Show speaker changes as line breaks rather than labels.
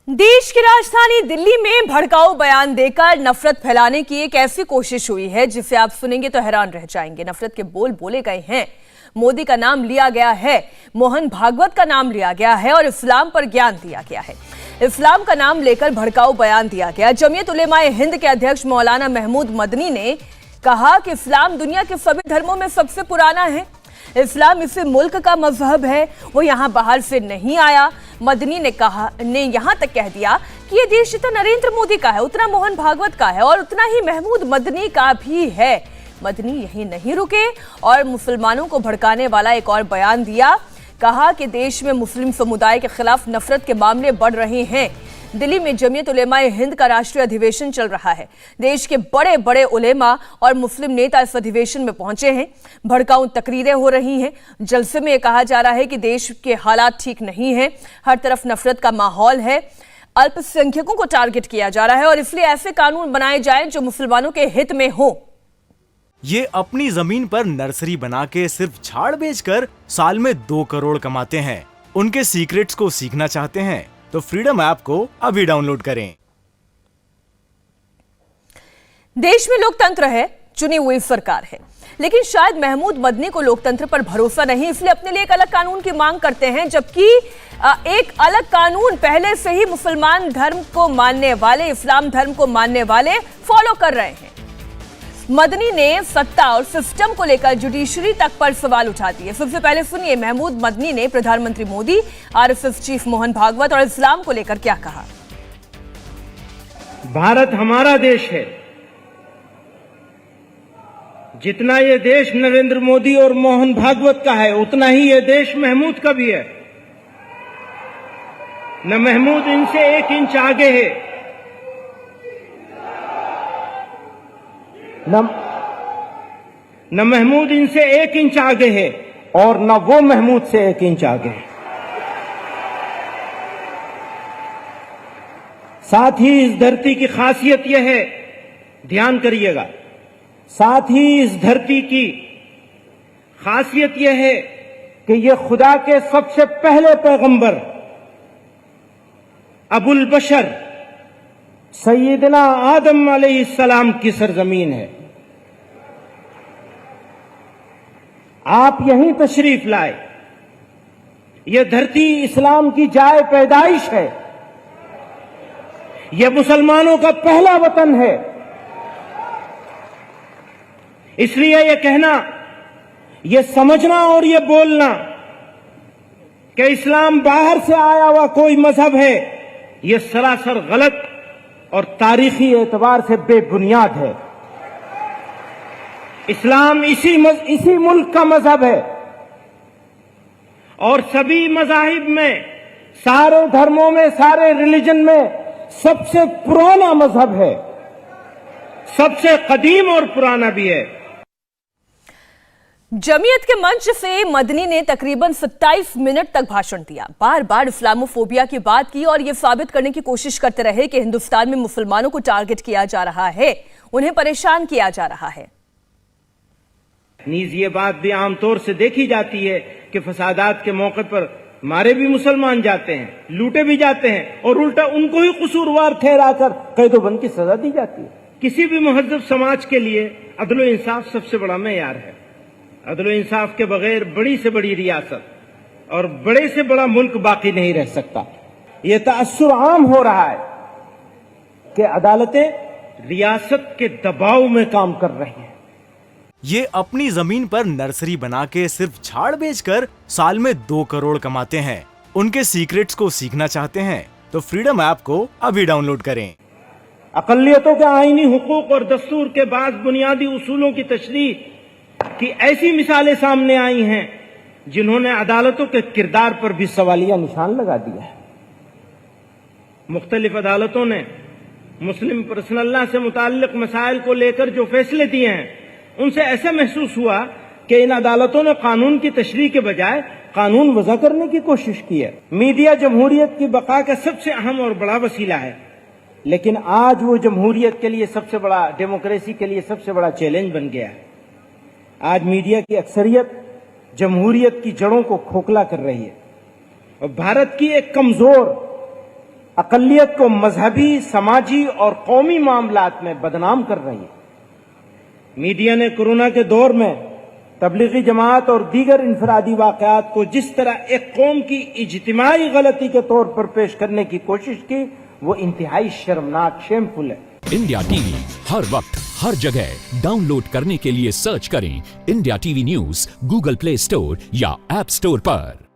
देश की राजधानी दिल्ली में भड़काऊ बयान देकर नफरत फैलाने की एक ऐसी कोशिश हुई है जिसे आप सुनेंगे तो हैरान रह जाएंगे। नफरत के बोल बोले गए हैं, मोदी का नाम लिया गया है, मोहन भागवत का नाम लिया गया है और इस्लाम पर ज्ञान दिया गया है। इस्लाम का नाम लेकर भड़काऊ बयान दिया गया। जमीयत उलेमाए हिंद के अध्यक्ष मौलाना महमूद मदनी ने कहा कि इस्लाम दुनिया के सभी धर्मों में सबसे पुराना है। इस्लाम इस मुल्क का मजहब है, वो यहाँ बाहर से नहीं आया। मदनी ने यहाँ तक कह दिया कि ये देश जितना नरेंद्र मोदी का है उतना मोहन भागवत का है और उतना ही महमूद मदनी का भी है। मदनी यहीं नहीं रुके और मुसलमानों को भड़काने वाला एक और बयान दिया। कहा कि देश में मुस्लिम समुदाय के खिलाफ नफरत के मामले बढ़ रहे हैं। दिल्ली में जमीयत उलेमाए हिंद का राष्ट्रीय अधिवेशन चल रहा है। देश के बड़े बड़े उलेमा और मुस्लिम नेता इस अधिवेशन में पहुंचे हैं। भड़काऊ तकरीरें हो रही हैं। जलसे में यह कहा जा रहा है कि देश के हालात ठीक नहीं हैं, हर तरफ नफरत का माहौल है, अल्पसंख्यकों को टारगेट किया जा रहा है और इसलिए ऐसे कानून बनाए जाएं जो मुसलमानों के हित में हो।
ये अपनी जमीन पर नर्सरी बना के सिर्फ झाड़ बेचकर साल में 2 करोड़ कमाते हैं। उनके सीक्रेट्स को सीखना चाहते हैं तो फ्रीडम ऐप को अभी डाउनलोड करें।
देश में लोकतंत्र है, चुनी हुई सरकार है, लेकिन शायद महमूद मदनी को लोकतंत्र पर भरोसा नहीं, इसलिए अपने लिए एक अलग कानून की मांग करते हैं, जबकि एक अलग कानून पहले से ही मुसलमान धर्म को मानने वाले, इस्लाम धर्म को मानने वाले फॉलो कर रहे हैं। मदनी ने सत्ता और सिस्टम को लेकर जुडिशरी तक पर सवाल उठा दिए। सबसे पहले सुनिए महमूद मदनी ने प्रधानमंत्री मोदी, आरएसएस चीफ मोहन भागवत और इस्लाम को लेकर क्या कहा।
भारत हमारा देश है। जितना ये देश नरेंद्र मोदी और मोहन भागवत का है उतना ही ये देश महमूद का भी है। न महमूद इनसे 1 इंच आगे है, न महमूद इनसे 1 इंच आगे है और न वो महमूद से 1 इंच आगे है। साथ ही इस धरती की खासियत यह है, ध्यान करिएगा, साथ ही इस धरती की खासियत यह है कि यह खुदा के सबसे पहले पैगंबर अबुल बशर सैयदना आदम अलैहिस्सलाम की सरजमीन है। आप यहीं तशरीफ लाए। यह धरती इस्लाम की जाए पैदाइश है। यह मुसलमानों का पहला वतन है। इसलिए यह कहना, यह समझना और यह बोलना कि इस्लाम बाहर से आया हुआ कोई मजहब है, यह सरासर गलत और तारीखी एतबार से बेबुनियाद है। इस्लाम इसी मुल्क का मजहब है और सभी मजाहिब में, सारे धर्मों में, सारे रिलीजन में सबसे पुराना मजहब है, सबसे कदीम और पुराना भी है।
जमीयत के मंच से मदनी ने तकरीबन 27 मिनट तक भाषण दिया। बार बार इस्लामोफोबिया की बात की और यह साबित करने की कोशिश करते रहे कि हिंदुस्तान में मुसलमानों को टारगेट किया जा रहा है, उन्हें परेशान किया जा रहा है।
नीज ये बात भी आमतौर से देखी जाती है कि फसादात के मौके पर मारे भी मुसलमान जाते हैं, लूटे भी जाते हैं और उल्टा उनको ही कसूरवार ठहराकर कैदोबंद की सजा दी जाती है। किसी भी महज़ब समाज के लिए अदल व इंसाफ सबसे बड़ा मेयार है। अदल व इंसाफ के बगैर बड़ी से बड़ी रियासत और बड़े से बड़ा मुल्क बाकी नहीं रह सकता। ये तासुर आम हो रहा है कि अदालतें रियासत के दबाव में काम कर रही हैं।
ये अपनी जमीन पर नर्सरी बना के सिर्फ झाड़ बेचकर साल में 2 करोड़ कमाते हैं। उनके सीक्रेट्स को सीखना चाहते हैं तो फ्रीडम ऐप को अभी डाउनलोड करें।
अक़लियतों के आईनी हुकूक और दस्तूर के बाद बुनियादी उसूलों की तशरीह की ऐसी मिसालें सामने आई हैं जिन्होंने अदालतों के किरदार पर भी सवालिया निशान लगा दिया है। मुख्तलिफ अदालतों ने मुस्लिम पर्सनल लॉ से मुताल्लिक मसाइल को लेकर जो फैसले दिए हैं उनसे ऐसा महसूस हुआ कि इन अदालतों ने कानून की तशरीह के बजाय कानून वज़ा करने की कोशिश की है। मीडिया जमहूरियत की बका का सबसे अहम और बड़ा वसीला है, लेकिन आज वो जमहूरियत के लिए सबसे बड़ा, डेमोक्रेसी के लिए सबसे बड़ा चैलेंज बन गया है। आज मीडिया की अक्सरियत जमहूरियत की जड़ों को खोखला कर रही है और भारत की एक कमजोर اقلیت کو مذہبی، سماجی اور قومی معاملات میں بدنام کر رہی ہے۔ میڈیا نے کورونا کے دور میں تبلیغی جماعت اور دیگر انفرادی واقعات کو جس طرح ایک قوم کی اجتماعی غلطی کے طور پر پیش کرنے کی کوشش کی، وہ انتہائی شرمناک، شیمفل ہے۔
انڈیا ٹی وی ہر وقت ہر جگہ ڈاؤن لوڈ کرنے کے لیے سرچ کریں India T V news Google Play store یا ایپ اسٹور پر۔